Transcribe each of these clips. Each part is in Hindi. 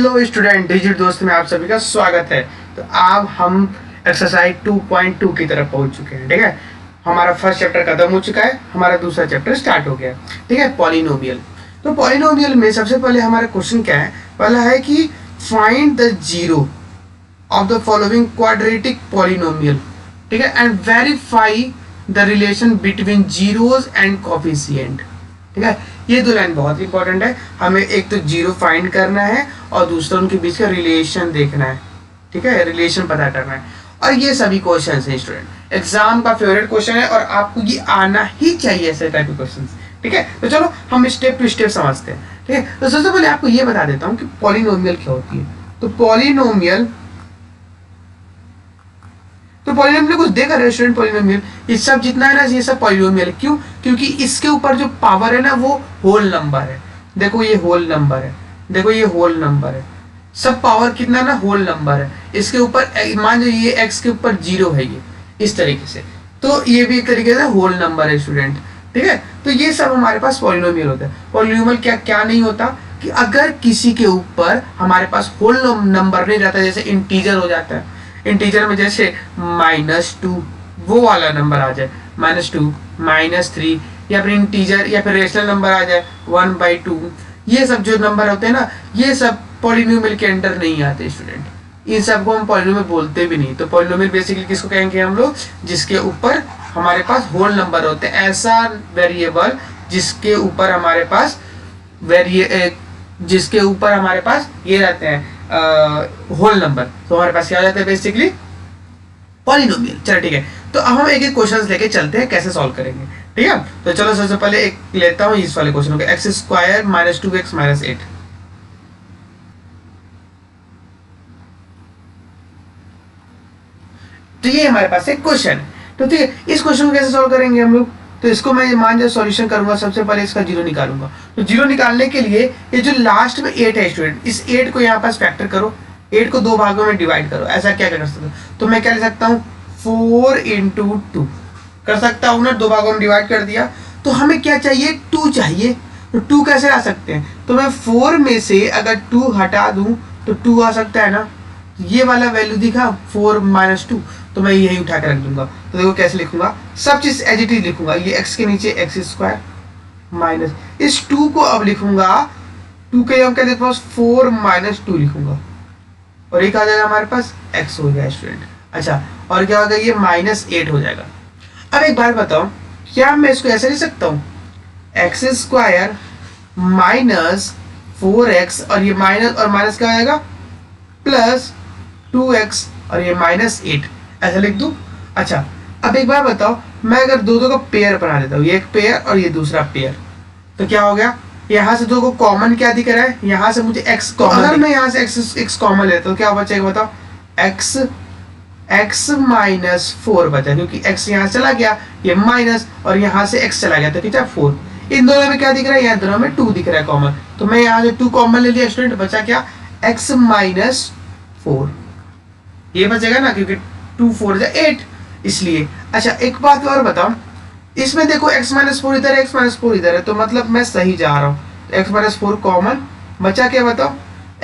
हेलो स्टूडेंट, डिजिट दोस्त में आप सभी का स्वागत है। तो अब हम एक्सरसाइज 2.2 की तरफ पहुंच चुके हैं। ठीक है, हमारा फर्स्ट चैप्टर खत्म हो चुका है, हमारा दूसरा चैप्टर स्टार्ट हो गया। ठीक है, पॉलिनोमियल। तो पॉलिनोमियल में सबसे पहले हमारा क्वेश्चन क्या है? पहला है कि find the zero of the following quadratic polynomial. ठीक है, and verify the relation between zeros and coefficient. ठीक है, ये दो लाइन बहुत इंपॉर्टेंट है। हमें एक तो जीरो फाइंड करना है और दूसरा उनके बीच का रिलेशन देखना है। ठीक है, रिलेशन पता करना है। और ये सभी क्वेश्चन हैं स्टूडेंट, एग्जाम का फेवरेट क्वेश्चन है और आपको ये आना ही चाहिए ऐसे टाइप के क्वेश्चन। ठीक है, तो चलो हम स्टेप टू स्टेप समझते हैं। ठीक है, तो सबसे पहले आपको ये बता देता हूँ कि पॉलिनोमियल क्या होती है। तो पॉलिनोमियल कुछ देखा रेस्टोरेंट पॉलिनोमियल, ये सब जितना है ना, ये सब पॉलिनोमियल। क्यों? क्योंकि इसके ऊपर जो पावर है ना वो होल नंबर है। देखो ये होल नंबर है, देखो ये होल नंबर है, सब पावर कितना ना होल नंबर है। इसके ऊपर मान लो ये एक्स के ऊपर जीरो है, ये इस तरीके से, तो ये भी एक तरीके से होल नंबर है स्टूडेंट। ठीक है, तो ये सब हमारे पास पॉलिनोमियल होता है। पॉलिनोमियल क्या क्या नहीं होता कि अगर किसी के ऊपर हमारे पास होल नंबर नहीं रहता, जैसे इंटीजर हो जाता है, इंटीजर में जैसे -2 वो वाला नंबर आ जाए, -2 -3, या फिर इंटीजर या फिर रेशनल नंबर आ जाए 1/2, ये सब जो नंबर होते हैं ना, ये सब पॉलिनोमियल के अंडर नहीं आते स्टूडेंट। इन सब को हम पॉलिनोमियल बोलते भी नहीं। तो पॉलिनोमियल बेसिकली किसको कहेंगे हम लोग? जिसके ऊपर हमारे पास होल नंबर होते हैं, ऐसा वेरिएबल जिसके ऊपर हमारे पास जिसके ऊपर हमारे पास ये रहते हैं होल नंबर। तो हमारे पास क्या हो जाता है बेसिकली? पॉलिनोमियल। चलो ठीक है, तो अब हम एक एक क्वेश्चन लेके चलते हैं कैसे सॉल्व करेंगे। ठीक है, तो चलो सबसे पहले एक लेता हूं इस वाले क्वेश्चन को, एक्स स्क्वायर -2x -8। तो ये हमारे पास एक क्वेश्चन है। तो ठीक है, इस क्वेश्चन को कैसे सॉल्व करेंगे हम लोग? तो इसको मैं मान जाए सॉल्यूशन करूंगा, सबसे पहले इसका जीरो निकालूंगा। तो जीरो निकालने के लिए ये जो लास्ट में 8 है स्टूडेंट, इस 8 को यहाँ पास फैक्टर करो, 8 को दो भागों में डिवाइड करो। ऐसा क्या कर सकते हो? तो मैं क्या ले सकता हूँ, 4 × 2 कर सकता हूँ ना, दो भागों में डिवाइड कर दिया। तो हमें क्या चाहिए? 2 चाहिए। तो 2 कैसे आ सकते हैं? तो मैं 4 में से अगर 2 हटा दूं तो 2 आ सकता है ना। ये वाला वैल्यू दिखा 4 - 2, तो मैं यही उठा के रख दूंगा। तो देखो कैसे लिखूंगा, सब चीज एज इट इज लिखूंगा। ये एक्स के नीचे एक्स स्क्वायर माइनस इस 2 को अब लिखूंगा, 2 के हम क्या लिखूंगा, 4 - 2 लिखूंगा, और एक आ जाएगा हमारे पास एक्स हो गया स्टूडेंट। अच्छा, और क्या होगा, ये -8 हो जाएगा। अब एक बात बताओ, क्या मैं इसको ऐसे लिख सकता हूँ, एक्स स्क्वायर -4x, और ये माइनस और माइनस क्या हो जाएगा, प्लस 2x, और ये -8, ऐसा लिख दूं? अच्छा, अब एक बार बताओ, मैं अगर दो का पेयर बना देता हूँ, ये एक पेयर और ये दूसरा पेयर, तो क्या हो गया, यहाँ से दो को कॉमन क्या दिख रहा है, यहाँ से मुझे x कॉमन, अगर मैं यहाँ से x कॉमन लेता हूँ क्या बचेगा बताओ, x -4 बचा, क्योंकि x यहाँ चला गया, ये माइनस, और यहाँ से x चला गया, तो कितना 4। इन दोनों में क्या दिख रहा है, यहाँ दोनों में 2 दिख रहा है कॉमन, तो मैं यहाँ से 2 कॉमन ले लिया स्टूडेंट, बचा क्या, x -4, ये बचेगा ना, क्योंकि 2 4 8, इसलिए। अच्छा, एक बात और बताओ, इसमें देखो x -4 इधर है, x -4 इधर है, तो मतलब मैं सही जा रहा हूँ। तो x -4 कॉमन बचा, क्या बताओ,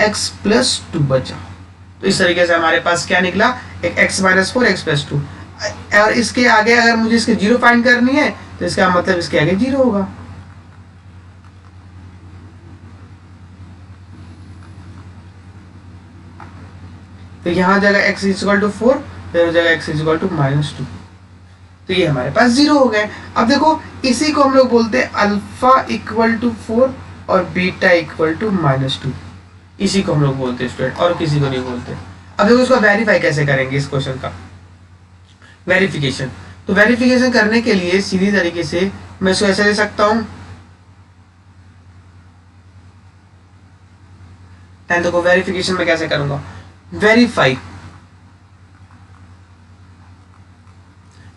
x + 2 बचा। तो इस तरीके से हमारे पास क्या निकला, एक x -4 x + 2। और इसके आगे अगर मुझे इसके जीरो फाइंड करनी है, तो इसका मतलब इसके आगे जीरो होगा। तो यहाँ जाएगा x = 4, फिर हो जाएगा x = -2, तो ये हमारे पास जीरो हो गए। अब देखो, इसी को हम लोग बोलते हैं अल्फा = 4 और बीटा = -2, इसी को हम लोग बोलते हैं स्टूडेंट, और किसी को नहीं बोलते। अब देखो इसको वेरीफाई कैसे करेंगे, इस क्वेश्चन का वेरिफिकेशन। तो वेरिफिकेशन करने के लिए सीधी तरीके से मैं इसको ऐसे ले सकता हूं, देखो वेरिफिकेशन में कैसे करूंगा,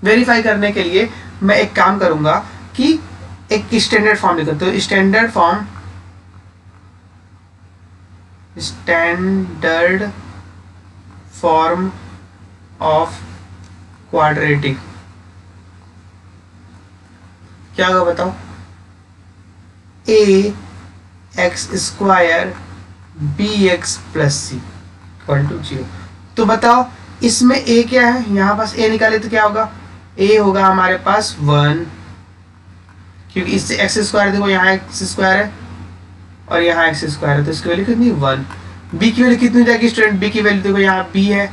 वेरीफाई करने के लिए मैं एक काम करूंगा कि एक स्टैंडर्ड फॉर्म लिखो। तो स्टैंडर्ड फॉर्म ऑफ क्वाड्रेटिक क्या होगा बताओ, a x² - B X plus C equal to 0। तो बताओ इसमें ए क्या है, यहाँ पास ए निकाले तो क्या होगा, ए होगा हमारे पास 1, क्योंकि इससे एक्स स्क्वायर, देखो यहाँ एक्स स्क्वायर है और यहाँ एक्स स्क्वायर है, तो इसकी वैल्यू कितनी 1। बी की वैल्यू कितनी जाएगी स्टूडेंट, बी की वैल्यू देखो यहाँ बी है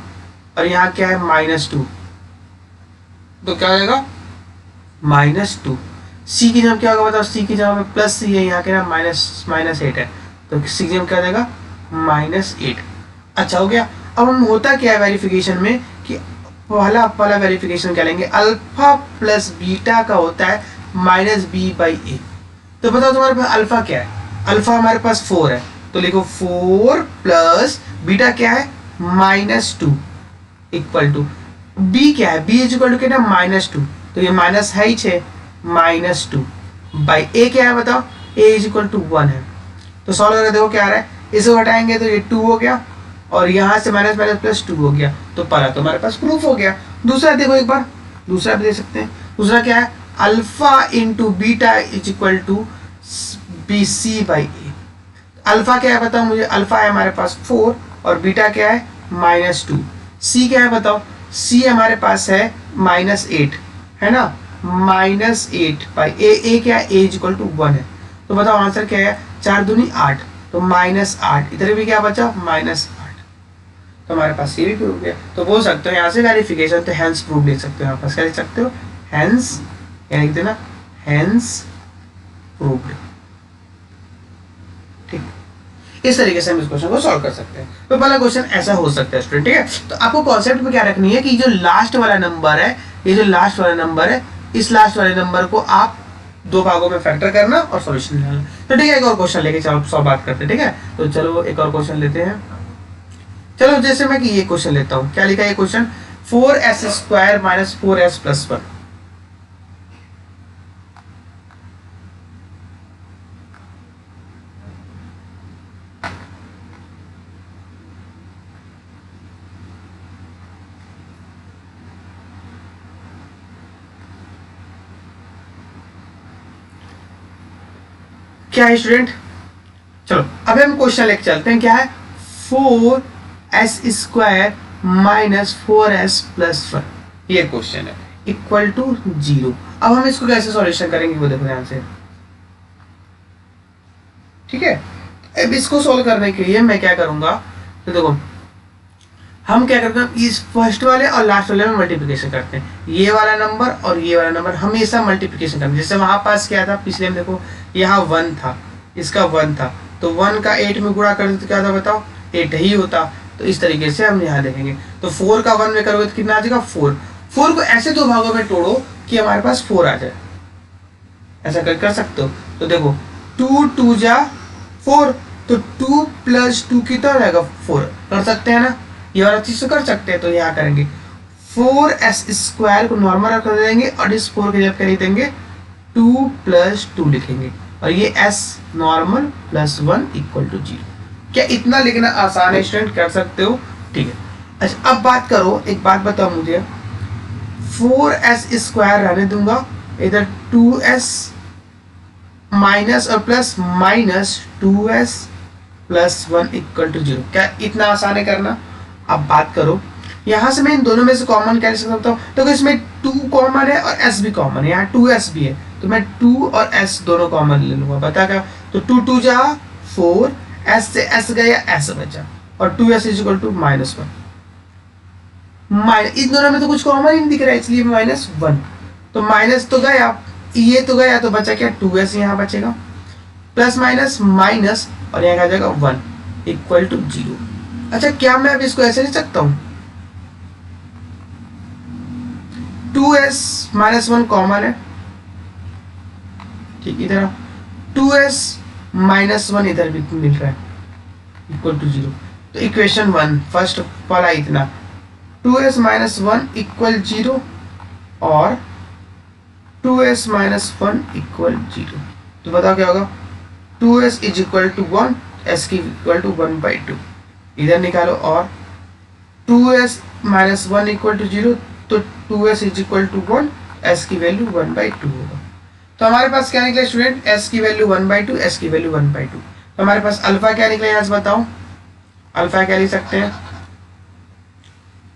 और यहाँ क्या है -2, तो क्या हो जाएगा -2। सी की जगह क्या होगा बताओ, सी की जगह प्लस सी है, यहाँ के ना -8 है, तो सी की जगह क्या हो जाएगा -8। अच्छा हो गया। अब हम होता क्या है वेरिफिकेशन में कि पहला वेरिफिकेशन क्या लेंगे, अल्फा प्लस बीटा का होता है -b/a। तो बताओ तुम्हारे पास अल्फा क्या है, अल्फा हमारे पास 4 है, तो लिखो 4 प्लस बीटा क्या है -2 इक्वल टू बी क्या है, बी इज इक्वल टू क्या है -2, तो ये माइनस है ही -2 बाई ए क्या है बताओ, ए इज इक्वल टू 1 है। तो सॉल्व करके देखो क्या आ रहा है, इसे हटाएंगे तो ये 2 हो गया और यहाँ से माइनस माइनस प्लस 2 हो गया, तो पहला तो हमारे पास प्रूफ हो गया। दूसरा देखो एक बार, दूसरा भी दे सकते हैं। दूसरा क्या है, alpha into beta is equal to B C by A. Alpha क्या है बताओ मुझे, अल्फा है हमारे पास 4 और बीटा क्या है -2। सी क्या है बताओ, सी हमारे पास है -8 है ना, -8 बाई ए क्या है, ए इज इक्वल टू 1 है। तो बताओ आंसर क्या है, 4 दूनी 8, तो -8, इधर भी क्या बचा -8, तो हमारे पास ये भी प्रूफ है। तो बोल सकते हो यहाँ से वेरिफिकेशन, तो हैंस प्रूफ लिख सकते हो, यहाँ पास क्या लिख सकते हो, हैंस, क्या लिख देना, हैंस प्रूफ। ठीक, इस तरीके से हम इस क्वेश्चन को सॉल्व कर सकते हैं। तो पहला क्वेश्चन ऐसा हो सकता है स्टूडेंट, ठीक है। तो आपको कॉन्सेप्ट में क्या रखनी है कि जो लास्ट वाला नंबर है, ये जो लास्ट वाला नंबर है, इस लास्ट वाले नंबर को आप 2 भागों में फैक्टर करना और सॉल्यूशन निकालना। तो ठीक है, एक और क्वेश्चन लेके चलो सब बात करते हैं, ठीक है। तो चलो एक और क्वेश्चन लेते हैं। चलो जैसे मैं कि ये क्वेश्चन लेता हूँ, क्या लिखा है ये क्वेश्चन, 4s² - 4s + 1। क्या है स्टूडेंट, चलो अब हम क्वेश्चन लेके चलते हैं। क्या है, 4s² - 4s + 1, ये क्वेश्चन है, इक्वल टू 0। अब हम इसको कैसे सॉल्यूशन करेंगे वो देखो ध्यान से, ठीक है। अब इसको सॉल्व करने के लिए मैं क्या करूंगा, तो देखो हम क्या करते हैं, इस फर्स्ट वाले और लास्ट वाले में मल्टीप्लिकेशन करते हैं। ये वाला नंबर और ये वाला नंबर हमेशा मल्टीप्लिकेशन करते हैं। जैसे वहां पास क्या था पिछले में, देखो यहाँ 1 था, इसका 1 था, तो 1 का 8 में गुणा कर दे तो क्या था बताओ, 8 ही होता। तो इस तरीके से हम यहाँ देखेंगे, तो 4 का 1 में करोगे तो कितना आ जाएगा 4। 4 को ऐसे 2 भागों में तोड़ो कि हमारे पास 4 आ जाए, ऐसा कर सकते हो। तो देखो 2 2 जा 4, तो 2 + 2 कितना हो जाएगा 4, कर सकते हैं ना, ये वाला चीज तो कर सकते हैं। तो यहाँ करेंगे 4s² को नॉर्मल रख देंगे और इस 4 की जगह कर देंगे 2 + 2 लिखेंगे, और ये s नॉर्मल + 1 इक्वल टू 0। क्या इतना लिखना आसान है स्टूडेंट, कर सकते हो, ठीक है। अच्छा अब बात करो, एक बात बताओ मुझे, 4s² रहने दूंगा, इधर 2s माइनस और प्लस -2s + 1 इक्वल टू 0। क्या इतना आसान है करना। अब बात करो, यहाँ से मैं इन दोनों में से कॉमन क्या ले सकता हूँ, तो इसमें 2 कॉमन है और s भी कॉमन है, यहाँ 2s भी है, तो मैं 2 और s दोनों कॉमन ले लूंगा। बता क्या, तो 2 2 जा 4, s से s गया, s बचा, और 2s इज इक्वल टू -1। इन दोनों में तो कुछ कॉमन ही नहीं दिख रहा है, इसलिए -1, तो माइनस तो गया, ये तो गया, तो बचा क्या 2s यहाँ बचेगा, प्लस माइनस माइनस, और यहाँ आ जाएगा 1 इक्वल टू 0। अच्छा क्या मैं अब इसको ऐसे लिख सकता हूँ, 2s - 1 कॉमन है, ठीक, इधर 2s - 1 इधर भी मिल रहा है, इक्वल टू 0। तो इक्वेशन 1 फर्स्ट वाला इतना, 2s - 1 इक्वल 0 और 2s - 1 इक्वल 0। तो बताओ क्या होगा, 2s is equal to 1, s की इक्वल टू 1/2, इधर निकालो, और 2s - 1 इक्वल टू 0, तो 2s is equal to 1, s की वैल्यू 1/2 होगा। तो हमारे पास क्या निकला स्टूडेंट, s की वैल्यू 1/2, s की वैल्यू 1/2। तो हमारे पास अल्फा क्या निकला यहाँ से बताओ, अल्फा क्या लिख सकते हैं,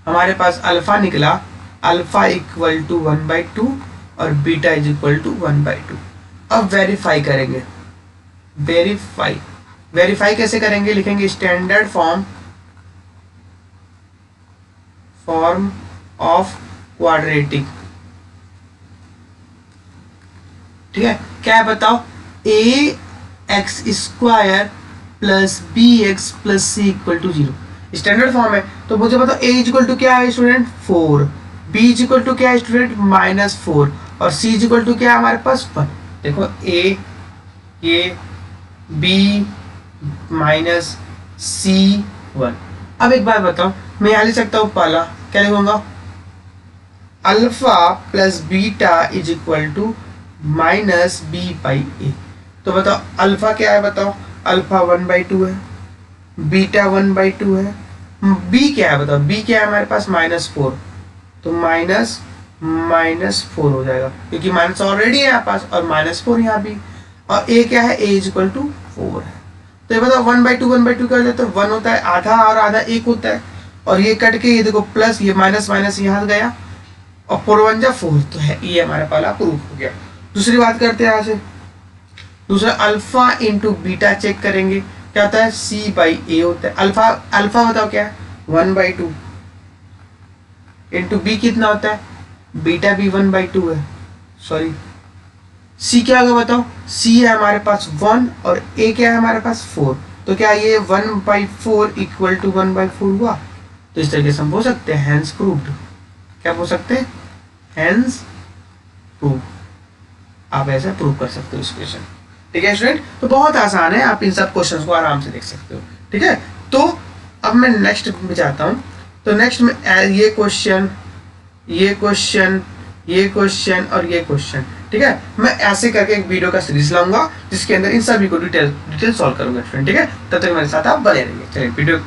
हमारे पास अल्फा निकला, अल्फा इक्वल टू 1/2 और बीटा इज इक्वल टू 1/2। अब वेरीफाई करेंगे, वेरीफाई कैसे करेंगे, लिखेंगे स्टैंडर्ड फॉर्म ऑफ क्वाड्रेटिक। ठीक है, क्या है बताओ, A X square plus B X plus C equal to 0 standard form है। तो मुझे बताओ ए इज इक्वल टू क्या है student 4, B is equal to क्या है स्टूडेंट -4 और सी इज इक्वल टू क्या है हमारे पास 1। देखो ए ये बी माइनस सी 1। अब एक बात बताओ, मैं यहाँ लिख सकता हूँ पहला क्या लिखूंगा, alpha plus beta is equal to minus B by A. तो बताओ अल्फा क्या है, बताओ अल्फा 1/2 है, बीटा 1/2 है, बी क्या है बताओ, बी क्या है हमारे पास -4, तो माइनस 4 हो जाएगा क्योंकि माइनस ऑलरेडी है यहाँ पास और -4 यहाँ भी, और ए क्या है, ए इज इक्वल टू 4 है। तो ये बताओ 1/2 क्या हो जाता है, 1 होता है, आधा और आधा 1 होता है, और ये कट के ये देखो प्लस, ये माइनस माइनस यहाँ गया और 4 1 जा 4, तो है ये हमारा पहला प्रूफ हो गया। दूसरी बात करते हैं यहाँ से, दूसरा अल्फा इंटू बीटा चेक करेंगे, क्या होता है C/A होता है। अल्फा बताओ क्या है 1/2 इंटू बी कितना होता है, बीटा भी 1/2 है, सॉरी सी क्या होगा बताओ, सी है हमारे पास 1 और ए क्या है हमारे पास 4, तो क्या ये 1/4 इक्वल टू 1/4 हुआ। तो इस तरीके से हम बोल सकते हैं हैंस प्रूव्ड। क्या बोल सकते हैं, हैंस प्रूव। आप ऐसे प्रूव कर सकते हो इस क्वेश्चन। ठीक है स्टूडेंट, तो बहुत आसान है, आप इन सब क्वेश्चंस को आराम से देख सकते हो। ठीक है, तो अब मैं नेक्स्ट में जाता हूँ। तो नेक्स्ट में ये क्वेश्चन और ये क्वेश्चन, ठीक है, मैं ऐसे करके एक वीडियो का सीरीज लाऊंगा जिसके अंदर इन सभी को डिटेल सॉल्व करूंगा स्टूडेंट। ठीक है, तब तक मेरे साथ आप बने रहिए। चलिए वीडियो